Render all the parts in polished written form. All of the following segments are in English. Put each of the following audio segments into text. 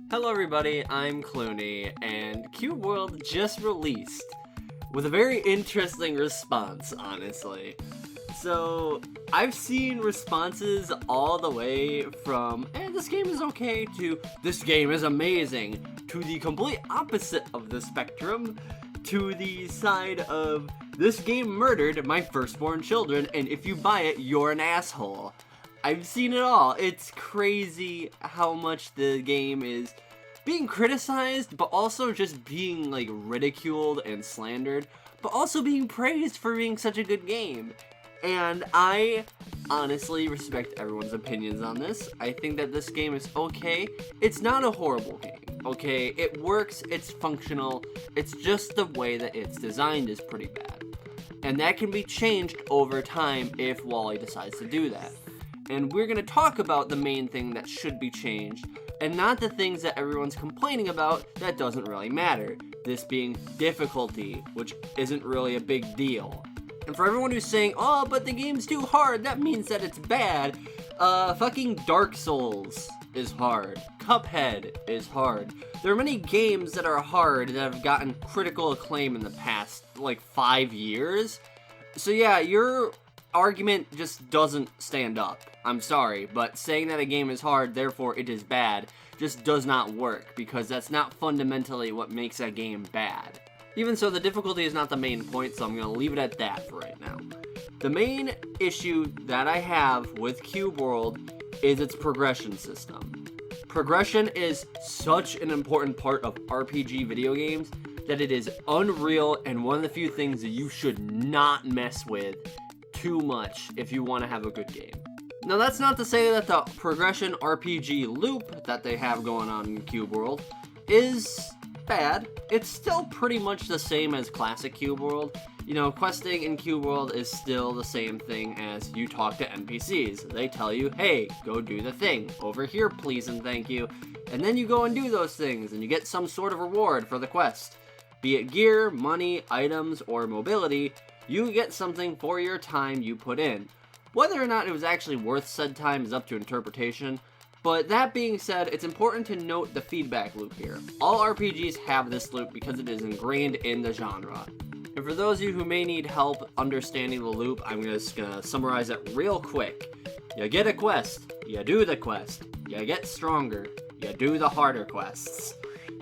Hello everybody, I'm Clooney, and Cube World just released with a very interesting response, honestly. So, I've seen responses all the way from, this game is okay, to, this game is amazing, to the complete opposite of the spectrum, to the side of, this game murdered my firstborn children, and if you buy it, you're an asshole. I've seen it all. It's crazy how much the game is being criticized, but also just being like ridiculed and slandered, but also being praised for being such a good game. And I honestly respect everyone's opinions on this. I think that this game is okay. It's not a horrible game, okay? It works, it's functional, it's just the way that it's designed is pretty bad. And that can be changed over time if Wally decides to do that. And we're going to talk about the main thing that should be changed, and not the things that everyone's complaining about that doesn't really matter. This being difficulty, which isn't really a big deal. And for everyone who's saying, oh, but the game's too hard, that means that it's bad, fucking Dark Souls is hard. Cuphead is hard. There are many games that are hard that have gotten critical acclaim in the past, like, 5 years. So yeah, your argument just doesn't stand up. I'm sorry, but saying that a game is hard, therefore it is bad, just does not work, because that's not fundamentally what makes a game bad. Even so, the difficulty is not the main point, so I'm going to leave it at that for right now. The main issue that I have with Cube World is its progression system. Progression is such an important part of RPG video games that it is unreal and one of the few things that you should not mess with too much if you want to have a good game. Now that's not to say that the progression RPG loop that they have going on in Cube World is bad. It's still pretty much the same as classic Cube World. You know, questing in Cube World is still the same thing as you talk to NPCs. They tell you, hey, go do the thing. Over here, please and thank you. And then you go and do those things, and you get some sort of reward for the quest. Be it gear, money, items, or mobility, you get something for your time you put in. Whether or not it was actually worth said time is up to interpretation, but that being said, it's important to note the feedback loop here. All RPGs have this loop because it is ingrained in the genre. And for those of you who may need help understanding the loop, I'm just gonna summarize it real quick. You get a quest, you do the quest, you get stronger, you do the harder quests.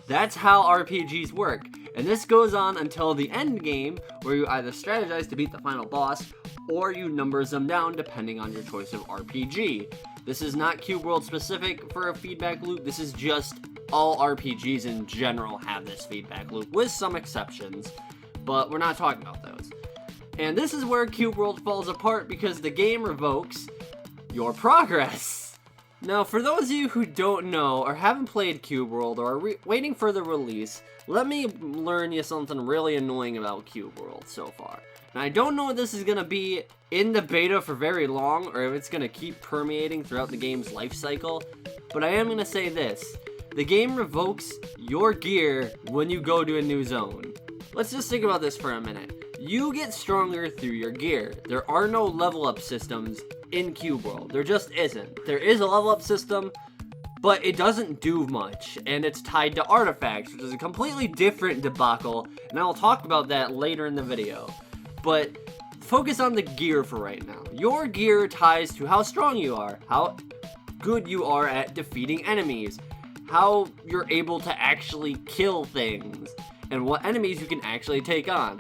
That's how RPGs work. And this goes on until the end game, where you either strategize to beat the final boss, or you numbers them down depending on your choice of RPG. This is not Cube World specific for a feedback loop, this is just all RPGs in general have this feedback loop, with some exceptions, but we're not talking about those. And this is where Cube World falls apart because the game revokes your progress. Now, for those of you who don't know, or haven't played Cube World, or are waiting for the release, let me learn you something really annoying about Cube World so far. Now, I don't know if this is going to be in the beta for very long, or if it's going to keep permeating throughout the game's life cycle, but I am going to say this. The game revokes your gear when you go to a new zone. Let's just think about this for a minute. You get stronger through your gear. There are no level up systems in Cube World. There just isn't. There is a level up system, but it doesn't do much, and it's tied to artifacts, which is a completely different debacle, and I'll talk about that later in the video. But focus on the gear for right now. Your gear ties to how strong you are, how good you are at defeating enemies, how you're able to actually kill things, and what enemies you can actually take on.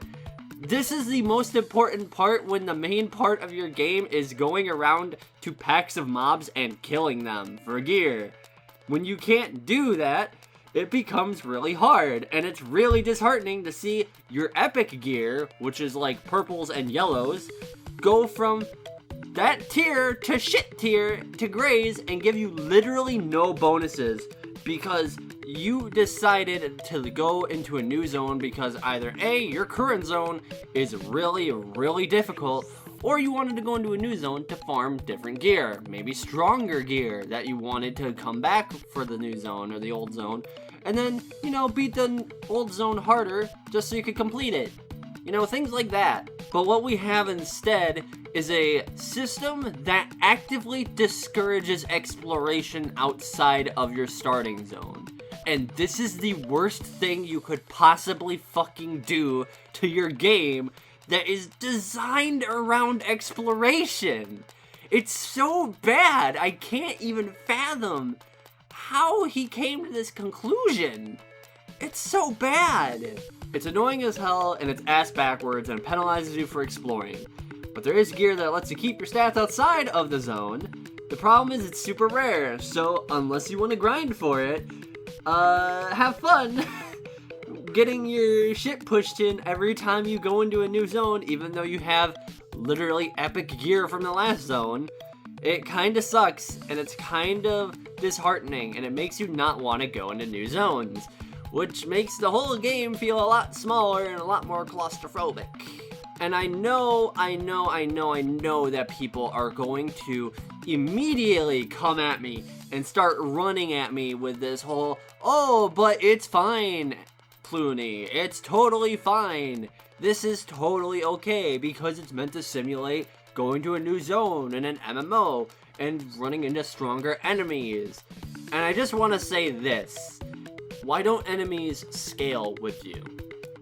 This is the most important part when the main part of your game is going around to packs of mobs and killing them for gear. When you can't do that, it becomes really hard, and it's really disheartening to see your epic gear, which is like purples and yellows, go from that tier to shit tier to grays and give you literally no bonuses because you decided to go into a new zone because either A, your current zone is really, really difficult, or you wanted to go into a new zone to farm different gear, maybe stronger gear that you wanted to come back for the new zone or the old zone, and then, you know, beat the old zone harder just so you could complete it. You know, things like that. But what we have instead is a system that actively discourages exploration outside of your starting zone. and this is the worst thing you could possibly fucking do to your game that is designed around exploration. It's so bad, I can't even fathom how he came to this conclusion. It's so bad. It's annoying as hell, and it's ass backwards, and penalizes you for exploring. But there is gear that lets you keep your stats outside of the zone. The problem is it's super rare, so unless you want to grind for it, have fun getting your shit pushed in every time you go into a new zone, even though you have literally epic gear from the last zone. It kinda sucks, and it's kind of disheartening, and it makes you not want to go into new zones, which makes the whole game feel a lot smaller and a lot more claustrophobic. And I know that people are going to immediately come at me and start running at me with this whole, oh, but it's fine, Clooney. It's totally fine. This is totally okay because it's meant to simulate going to a new zone in an MMO and running into stronger enemies. And I just want to say this. Why don't enemies scale with you?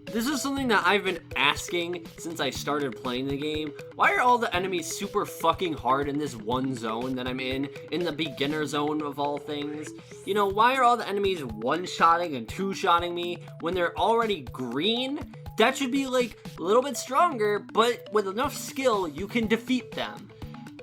This is something that I've been asking since I started playing the game. Why are all the enemies super fucking hard in this one zone that I'm in the beginner zone of all things? You know, why are all the enemies one-shotting and two-shotting me when they're already green? That should be like a little bit stronger, but with enough skill, you can defeat them.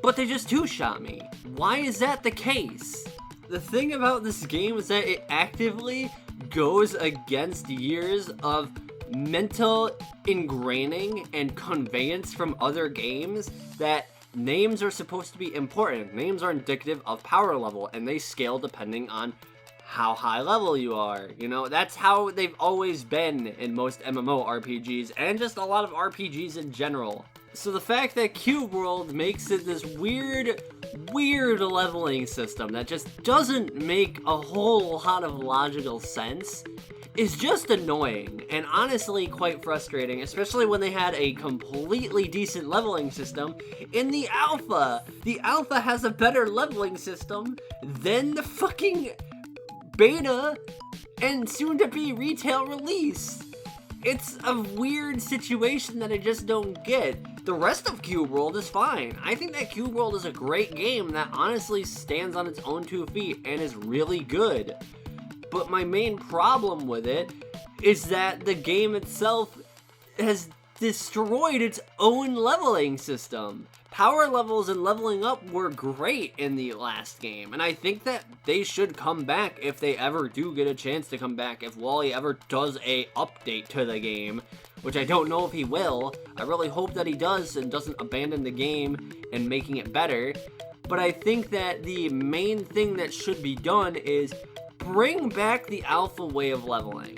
But they just two-shot me. Why is that the case? The thing about this game is that it actively goes against years of mental ingraining and conveyance from other games that names are supposed to be important. Names are indicative of power level, and they scale depending on how high level you are. You know, that's how they've always been in most MMORPGs, and just a lot of RPGs in general. So the fact that Cube World makes it this weird leveling system that just doesn't make a whole lot of logical sense is just annoying, and honestly quite frustrating, especially when they had a completely decent leveling system in the alpha. The alpha has a better leveling system than the fucking beta and soon-to-be retail release. It's a weird situation that I just don't get. The rest of Cube World is fine. I think that Cube World is a great game that honestly stands on its own 2 feet and is really good. But my main problem with it is that the game itself has destroyed its own leveling system. Power levels and leveling up were great in the last game, and I think that they should come back if they ever do get a chance to come back, if Wally ever does a update to the game, which I don't know if he will. I really hope that he does and doesn't abandon the game and making it better. But I think that the main thing that should be done is bring back the alpha way of leveling.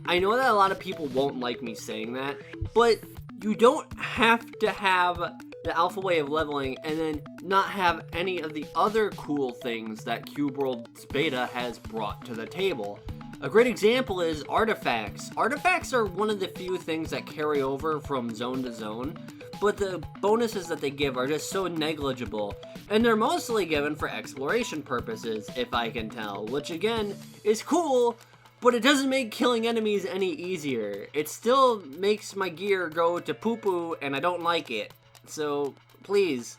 I know that a lot of people won't like me saying that, but you don't have to have the alpha way of leveling and then not have any of the other cool things that Cube World's beta has brought to the table. A great example is artifacts. Artifacts are one of the few things that carry over from zone to zone, but the bonuses that they give are just so negligible, and they're mostly given for exploration purposes, if I can tell, which again is cool, but it doesn't make killing enemies any easier. It still makes my gear go to poo-poo, and I don't like it. So, please,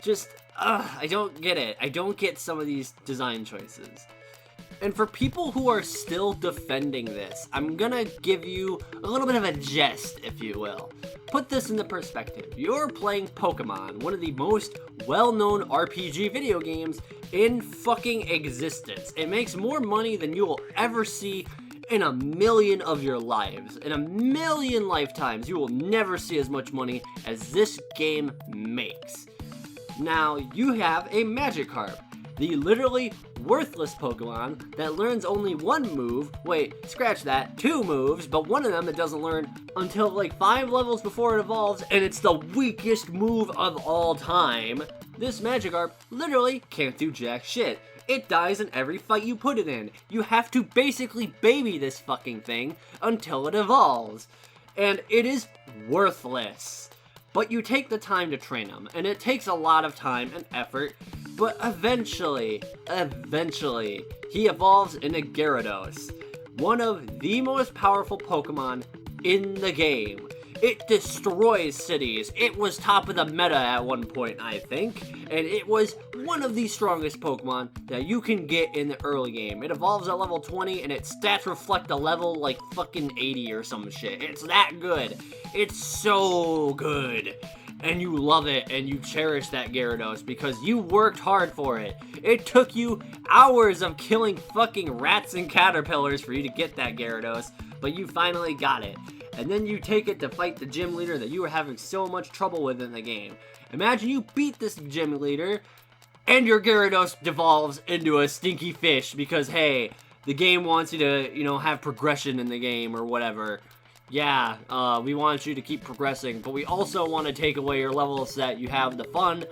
just, I don't get it. I don't get some of these design choices. And for people who are still defending this, I'm gonna give you a little bit of a jest, if you will. Put this into perspective. You're playing Pokemon, one of the most well-known RPG video games in fucking existence. It makes more money than you will ever see in a million of your lives. In a million lifetimes, you will never see as much money as this game makes. Now, you have a Magikarp, the literally worthless Pokemon that learns only one move. Wait, scratch that, 2 moves, but one of them it doesn't learn until like 5 levels before it evolves, and it's the weakest move of all time. This Magikarp literally can't do jack shit. It dies in every fight you put it in. You have to basically baby this fucking thing until it evolves. And it is worthless. But you take the time to train them, and it takes a lot of time and effort But eventually, he evolves into Gyarados, one of the most powerful Pokemon in the game. It destroys cities. It was top of the meta at one point, I think, and it was one of the strongest Pokemon that you can get in the early game. It evolves at level 20, and its stats reflect a level like fucking 80 or some shit. It's that good. It's so good. And you love it, and you cherish that Gyarados because you worked hard for it. It took you hours of killing fucking rats and caterpillars for you to get that Gyarados, but you finally got it. And then you take it to fight the gym leader that you were having so much trouble with in the game. Imagine you beat this gym leader, and your Gyarados devolves into a stinky fish because, hey, the game wants you to, have progression in the game or whatever. Yeah, we want you to keep progressing, but we also want to take away your level so that you have the fun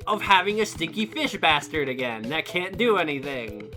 of having a stinky fish bastard again that can't do anything.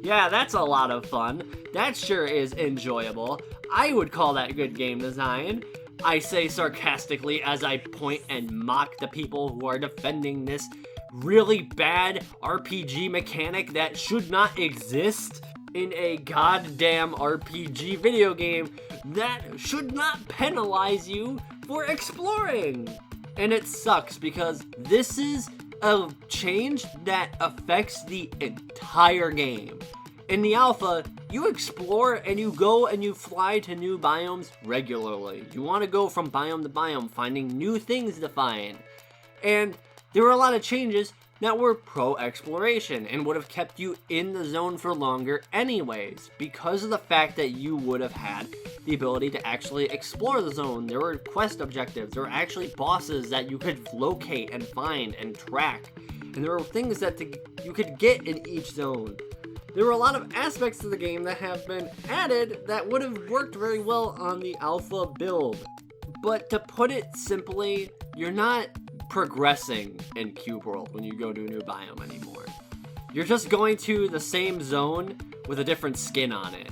Yeah, that's a lot of fun. That sure is enjoyable. I would call that good game design. I say sarcastically as I point and mock the people who are defending this really bad RPG mechanic that should not exist in a goddamn RPG video game that should not penalize you for exploring. And it sucks because this is a change that affects the entire game. In the alpha, you explore and you go and you fly to new biomes regularly. You want to go from biome to biome, finding new things to find. And there were a lot of changes that were pro-exploration and would have kept you in the zone for longer anyways, because of the fact that you would have had the ability to actually explore the zone. There were quest objectives, there were actually bosses that you could locate and find and track, and there were things that you could get in each zone. There were a lot of aspects to the game that have been added that would have worked very well on the alpha build. But to put it simply, you're not progressing in Cube World when you go to a new biome anymore. You're just going to the same zone with a different skin on it.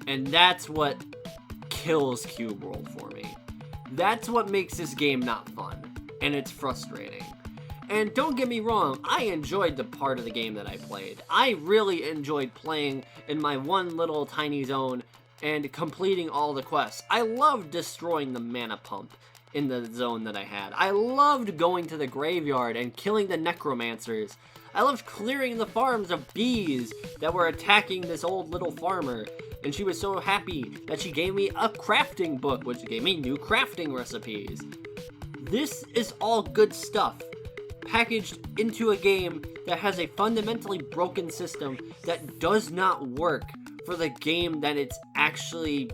And that's what kills Cube World for me. That's what makes this game not fun. And it's frustrating. And don't get me wrong, I enjoyed the part of the game that I played. I really enjoyed playing in my one little tiny zone and completing all the quests. I loved destroying the mana pump in the zone that I had. I loved going to the graveyard and killing the necromancers. I loved clearing the farms of bees that were attacking this old little farmer. And she was so happy that she gave me a crafting book, which gave me new crafting recipes. This is all good stuff, packaged into a game that has a fundamentally broken system that does not work for the game that it's actually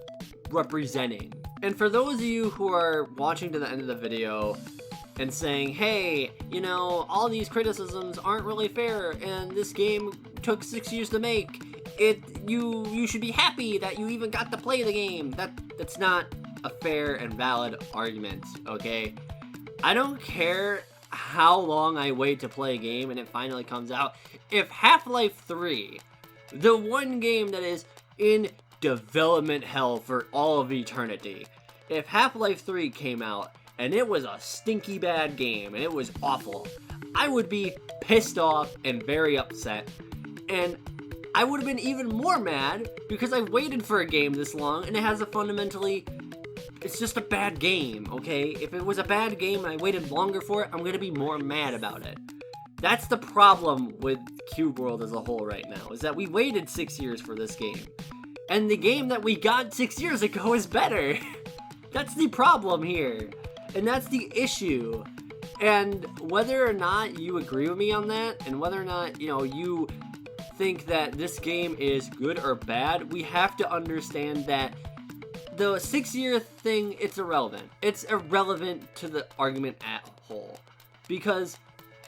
representing. And for those of you who are watching to the end of the video and saying, hey, all these criticisms aren't really fair and this game took 6 years to make, you should be happy that you even got to play the game. That's not a fair and valid argument, okay? I don't care how long I wait to play a game and it finally comes out. If Half-Life 3, the one game that is in development hell for all of eternity, if Half-Life 3 came out and it was a stinky bad game and it was awful, I would be pissed off and very upset. And I would have been even more mad because I've waited for a game this long and it has a fundamentally... It's just a bad game, okay? If it was a bad game and I waited longer for it, I'm gonna be more mad about it. That's the problem with Cube World as a whole right now, is that we waited 6 years for this game. And the game that we got 6 years ago is better. That's the problem here. And that's the issue. And whether or not you agree with me on that, and whether or not, you think that this game is good or bad, we have to understand that the 6-year thing, it's irrelevant. It's irrelevant to the argument at whole. Because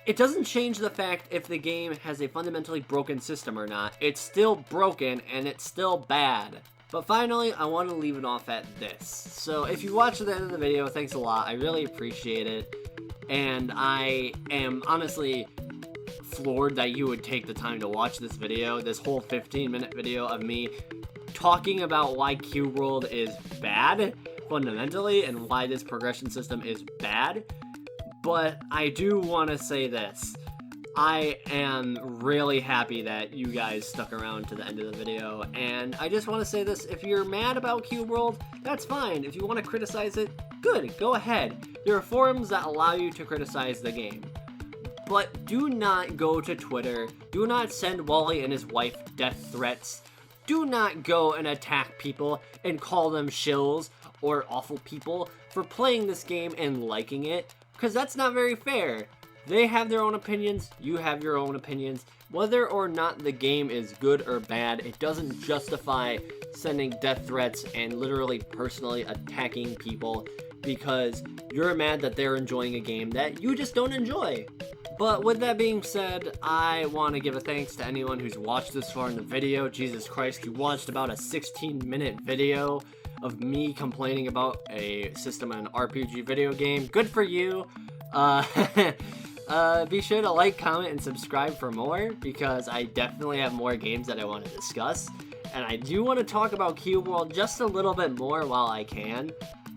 it doesn't change the fact if the game has a fundamentally broken system or not. It's still broken and it's still bad. But finally, I want to leave it off at this. So if you watched to the end of the video, thanks a lot. I really appreciate it. And I am honestly floored that you would take the time to watch this video, this whole 15-minute video of me talking about why Cube World is bad, fundamentally, and why this progression system is bad. But I do want to say this. I am really happy that you guys stuck around to the end of the video, and I just want to say this: if you're mad about Cube World, that's fine. If you want to criticize it, good, go ahead. There are forums that allow you to criticize the game. But do not go to Twitter, do not send Wally and his wife death threats, do not go and attack people and call them shills or awful people for playing this game and liking it, because that's not very fair. They have their own opinions, you have your own opinions. Whether or not the game is good or bad, it doesn't justify sending death threats and literally personally attacking people because you're mad that they're enjoying a game that you just don't enjoy. But with that being said, I want to give a thanks to anyone who's watched this far in the video. Jesus Christ, you watched about a 16-minute video of me complaining about a system and an RPG video game. Good for you. Be sure to like, comment, and subscribe for more, because I definitely have more games that I want to discuss. And I do want to talk about Cube World just a little bit more while I can,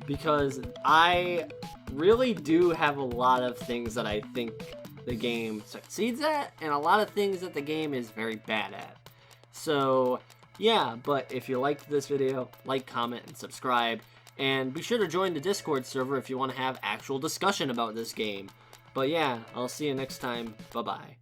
because I really do have a lot of things that I think the game succeeds at, and a lot of things that the game is very bad at. So, yeah, but if you liked this video, like, comment, and subscribe. And be sure to join the Discord server if you want to have actual discussion about this game. But yeah, I'll see you next time. Bye-bye.